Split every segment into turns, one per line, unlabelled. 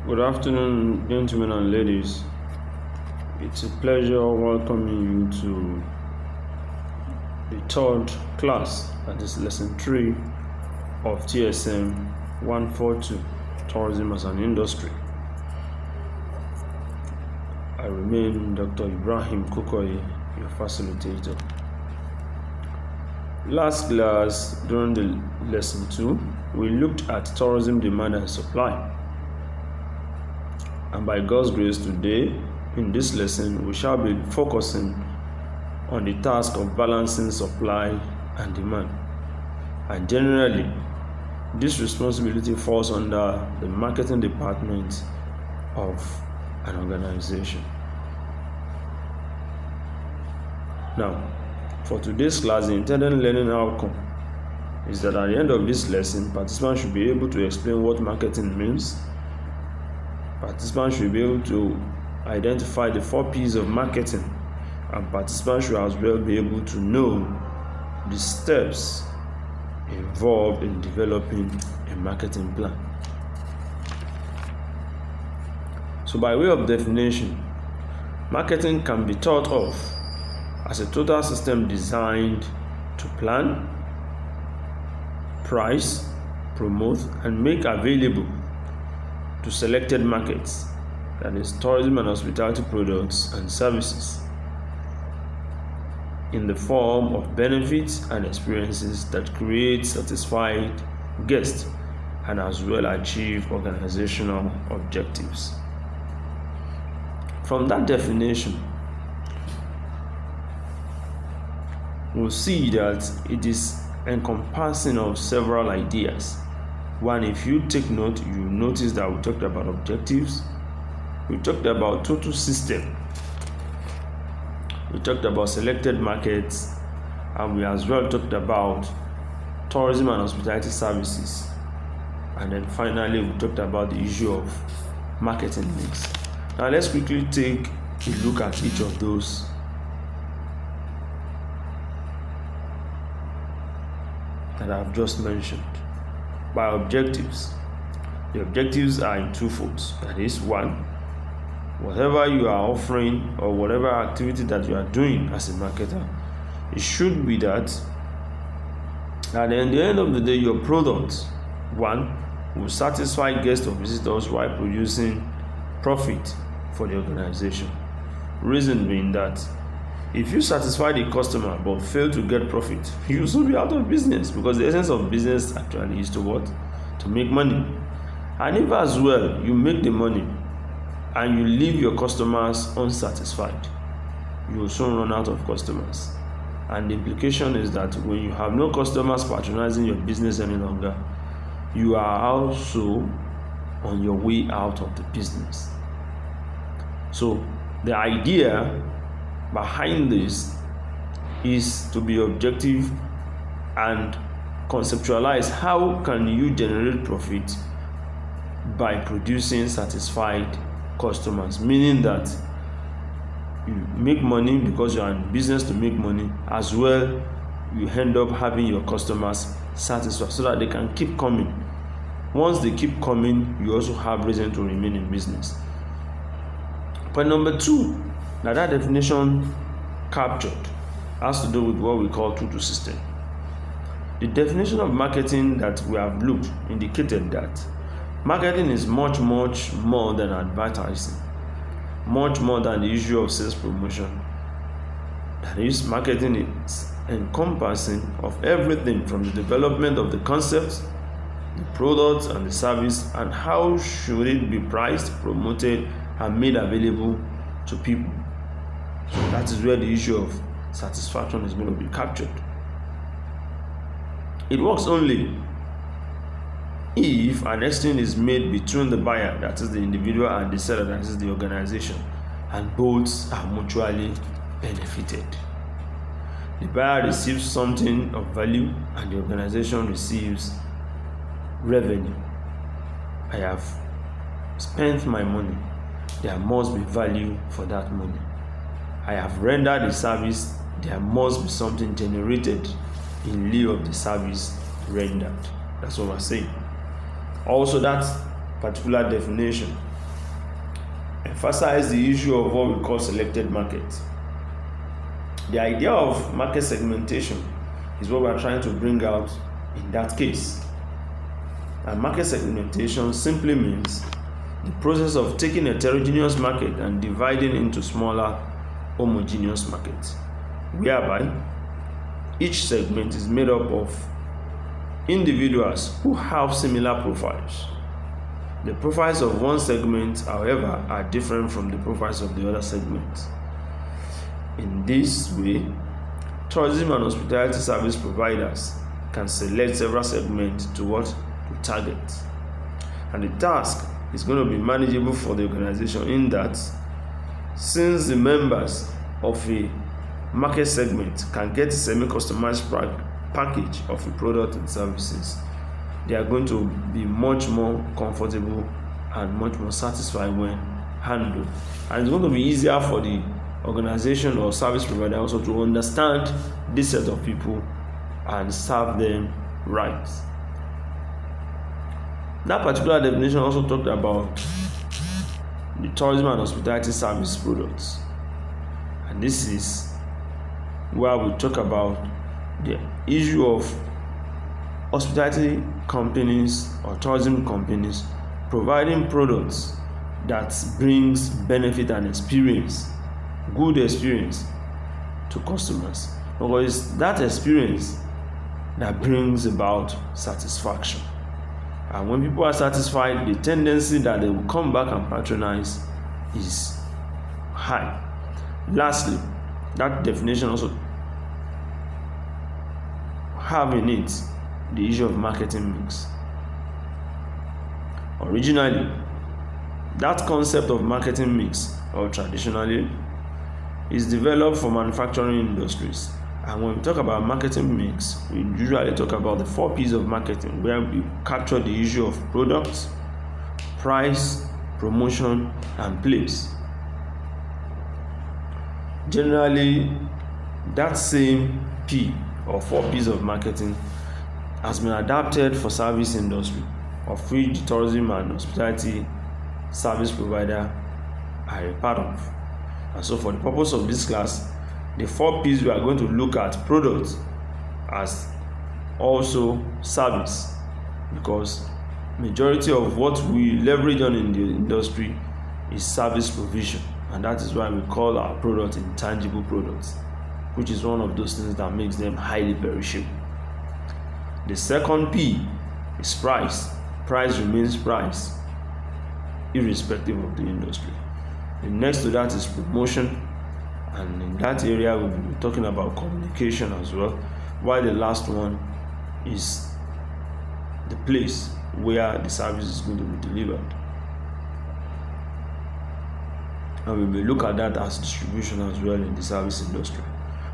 Good afternoon, gentlemen and ladies. It's a pleasure welcoming you to the third class, that is lesson 3 of TSM 142, Tourism as an Industry. I remain Dr. Ibrahim Kukoyi, your facilitator. Last class, during the lesson 2, we looked at tourism demand and supply. And by God's grace today, in this lesson, we shall be focusing on the task of balancing supply and demand. And generally, this responsibility falls under the marketing department of an organization. Now, for today's class, the intended learning outcome is that at the end of this lesson, participants should be able to explain what marketing means. Participants should be able to identify the 4 P's of marketing, and participants should as well be able to know the steps involved in developing a marketing plan. So by way of definition, marketing can be thought of as a total system designed to plan, price, promote, and make available to selected markets, that is tourism and hospitality products and services, in the form of benefits and experiences that create satisfied guests and as well achieve organizational objectives. From that definition, we'll see that it is encompassing of several ideas. One, if you take note, you notice that we talked about objectives, we talked about total system, we talked about selected markets, and we as well talked about tourism and hospitality services. And then finally, we talked about the issue of marketing mix. Now let's quickly take a look at each of those that I've just mentioned. By objectives, the objectives are in 2 folds. That is, 1, whatever you are offering or whatever activity that you are doing as a marketer, it should be that at the end of the day, your product, 1, will satisfy guests or visitors while producing profit for the organization. Reason being that if you satisfy the customer but fail to get profit, you will soon be out of business, because the essence of business actually is to what? To make money. And if as well you make the money and you leave your customers unsatisfied, you will soon run out of customers. And the implication is that when you have no customers patronizing your business any longer, you are also on your way out of the business. So the idea behind this is to be objective and conceptualize how can you generate profit by producing satisfied customers, meaning that you make money because you are in business to make money, as well you end up having your customers satisfied so that they can keep coming. Once they keep coming, you also have reason to remain in business. Point number 2 that definition captured has to do with what we call total system. The definition of marketing that we have looked indicated that marketing is much more than advertising, much more than the issue of sales promotion. That is, marketing is encompassing of everything from the development of the concept, the product and the service, and how should it be priced, promoted, and made available to people. So that is where the issue of satisfaction is going to be captured. It works only if an exchange is made between the buyer, that is the individual, and the seller, that is the organization, and both are mutually benefited. The buyer receives something of value and the organization receives revenue. I have spent my money, there must be value for that money. I have rendered the service, there must be something generated in lieu of the service rendered. That's what we're saying. Also, that particular definition emphasize the issue of what we call selected market. The idea of market segmentation is what we are trying to bring out in that case. And market segmentation simply means the process of taking a heterogeneous market and dividing into smaller homogeneous markets, whereby each segment is made up of individuals who have similar profiles. The profiles of one segment, however, are different from the profiles of the other segment. In this way, tourism and hospitality service providers can select several segments to target. And the task is going to be manageable for the organization in that, since the members of a market segment can get a semi-customized package of a product and services, they are going to be much more comfortable and much more satisfied when handled. And it's going to be easier for the organization or service provider also to understand this set of people and serve them right. That particular definition also talked about the tourism and hospitality service products. And this is where we talk about the issue of hospitality companies or tourism companies providing products that brings benefit and experience, good experience to customers, because that experience that brings about satisfaction. And when people are satisfied, the tendency that they will come back and patronize is high. Lastly, that definition also have in it the issue of marketing mix. Originally, that concept of marketing mix, or traditionally, is developed for manufacturing industries. And when we talk about marketing mix, we usually talk about the 4 P's of marketing, where we capture the issue of product, price, promotion, and place. Generally, that same P or 4 P's of marketing has been adapted for service industry, of which the tourism and hospitality service provider are a part of. And so for the purpose of this class, the 4 P's, we are going to look at product as also service, because majority of what we leverage on in the industry is service provision, and that is why we call our product intangible products, which is one of those things that makes them highly perishable. The second P is price. Price remains price, irrespective of the industry. The next to that is promotion, and in that area we'll be talking about communication as well, while the last one is the place where the service is going to be delivered, and we will look at that as distribution as well in the service industry.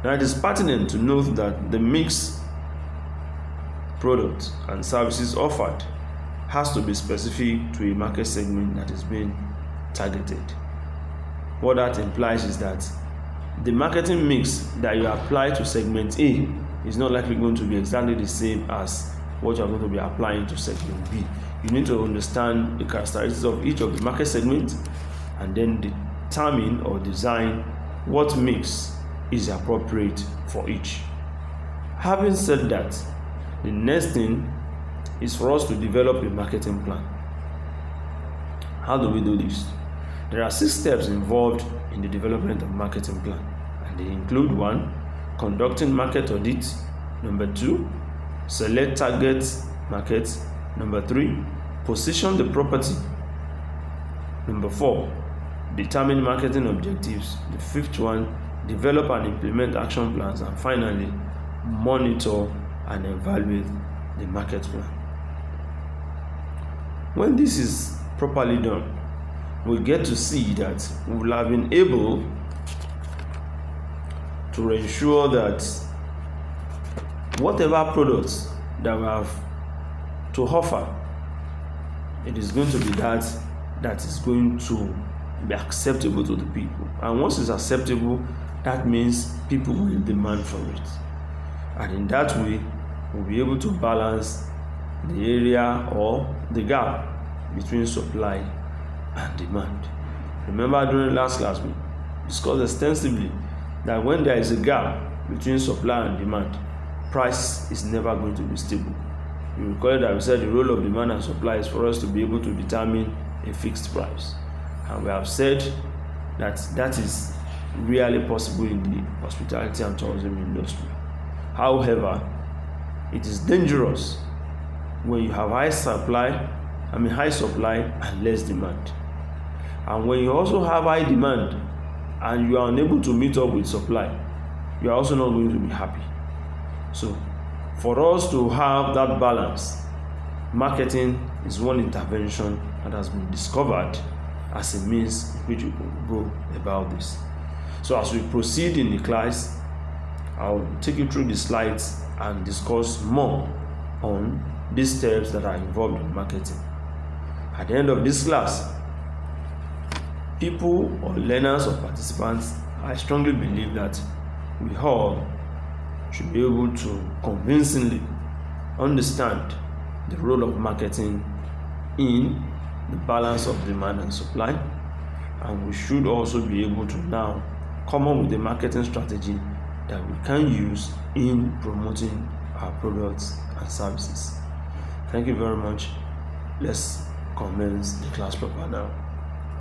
Now, it is pertinent to note that the mixed products and services offered has to be specific to a market segment that is being targeted. What that implies is that the marketing mix that you apply to segment A is not likely going to be exactly the same as what you are going to be applying to segment B. You need to understand the characteristics of each of the market segments and then determine or design what mix is appropriate for each. Having said that, the next thing is for us to develop a marketing plan. How do we do this? There are 6 steps involved in the development of marketing plan, and they include: 1, conducting market audit; 2, select target markets; 3, position the property; 4, determine marketing objectives; the 5th one, develop and implement action plans; and finally, monitor and evaluate the market plan. When this is properly done, we get to see that we will have been able to ensure that whatever products that we have to offer, it is going to be that is going to be acceptable to the people. And once it's acceptable, that means people will demand for it. And in that way, we'll be able to balance the area or the gap between supply and demand. Remember during last class we discussed extensively that when there is a gap between supply and demand, price is never going to be stable. You recall that we said the role of demand and supply is for us to be able to determine a fixed price, and we have said that that is really possible in the hospitality and tourism industry. However, it is dangerous when you have high supply and less demand. And when you also have high demand and you are unable to meet up with supply, you are also not going to be happy. So for us to have that balance, marketing is one intervention that has been discovered as a means in which you can go about this. So as we proceed in the class, I'll take you through the slides and discuss more on these steps that are involved in marketing. At the end of this class, people or learners or participants, I strongly believe that we all should be able to convincingly understand the role of marketing in the balance of demand and supply, and we should also be able to now come up with a marketing strategy that we can use in promoting our products and services. Thank you very much. Let's commence the class proper now.